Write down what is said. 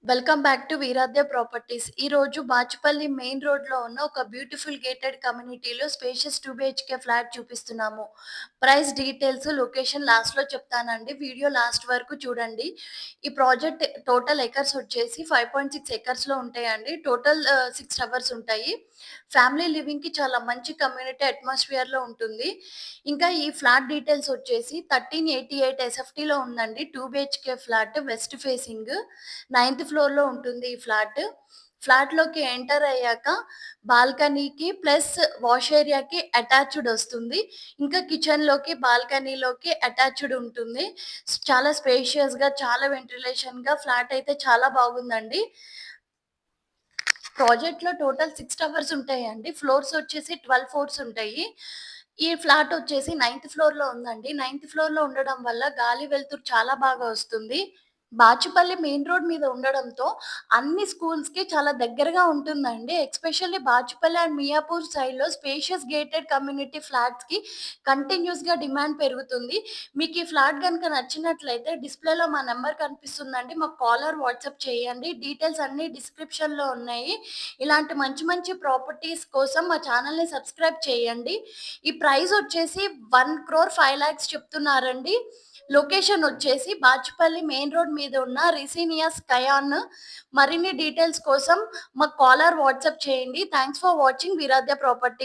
Welcome back to Veeradya properties. ఈరోజు Bachupalli main రోడ్‌లో ఉన్న ఒక బ్యూటిఫుల్ గేటెడ్ కమ్యూనిటీలో స్పేషియస్ 2 బీహెచ్‌కే ఫ్లాట్ చూపిస్తున్నాము. ప్రైస్ డీటెయిల్స్, లొకేషన్ లాస్ట్‌లో చెప్తానండి. వీడియో లాస్ట్ వరకు చూడండి. ఈ ప్రాజెక్ట్ టోటల్ ఎకర్స్ వచ్చేసి 5.6 ఎకర్స్‌లో ఉంటాయండి. టోటల్ 6 టవర్స్ ఉంటాయి. ఫ్యామిలీ లివింగ్‌కి చాలా మంచి కమ్యూనిటీ అట్మాస్ఫియర్‌లో ఉంటుంది. ఇంకా ఈ ఫ్లాట్ డీటెయిల్స్ వచ్చేసి 1388 ఎస్ఎఫ్టీలో ఉందండి. 2 BHK flat west facing. Ninth ఫ్లోర్‌లో ఉంటుంది ఈ ఫ్లాట్. ఫ్లాట్‌లోకి ఎంటర్ అయ్యాక బాల్కనీకి ప్లస్ వాష్ ఏరియాకి అటాచ్డ్ ఒస్తుంది. ఇంకా కిచెన్‌లోకి, బాల్కనీలోకి అటాచ్డ్ ఉంటుంది. చాలా స్పేషియస్‌గా, చాలా వెంటిలేషన్‌గా ఫ్లాట్ అయితే చాలా బాగుందండి. ప్రాజెక్ట్‌లో టోటల్ 6 టవర్స్ ఉంటాయండి. ఫ్లోర్స్ వచ్చేసి 12 ఫ్లోర్స్ ఉంటాయి. ఈ ఫ్లాట్ వచ్చేసి నైన్త్ ఫ్లోర్‌లో ఉందండి. నైన్త్ ఫ్లోర్‌లో ఉండడం వల్ల గాలి, వెలుతురు చాలా బాగా వస్తుంది. బాచుపల్లి మెయిన్ రోడ్ మీద ఉండడంతో అన్ని స్కూల్స్‌కి చాలా దగ్గరగా ఉంటుందండి. ఎస్పెషల్లీ బాచుపల్లి అండ్ మియాపూర్ సైడ్‌లో స్పేషియస్ గేటెడ్ కమ్యూనిటీ ఫ్లాట్స్‌కి కంటిన్యూయస్‌గా డిమాండ్ పెరుగుతుంది. మీకు ఈ ఫ్లాట్ గనుక నచ్చినట్లయితే డిస్‌ప్లేలో మా నంబర్ కనిపిస్తుందండి. మాకు కాల్ ఆర్ వాట్సాప్ చేయండి. డీటెయిల్స్ అన్నీ డిస్క్రిప్షన్‌లో ఉన్నాయి. ఇలాంటి మంచి మంచి ప్రాపర్టీస్ కోసం మా ఛానెల్‌ని సబ్స్క్రైబ్ చేయండి. ఈ ప్రైస్ వచ్చేసి 1,05,00,000 చెప్తున్నారండి. లొకేషన్ వచ్చేసి బాచుపల్లి మెయిన్ రోడ్ మీద ఉన్న రిసీనియా స్కయాన్. మరిన్ని డీటెయిల్స్ కోసం మాకు కాల్ ఆర్ వాట్సాప్ చేయండి. Thanks for watching Veeradya property.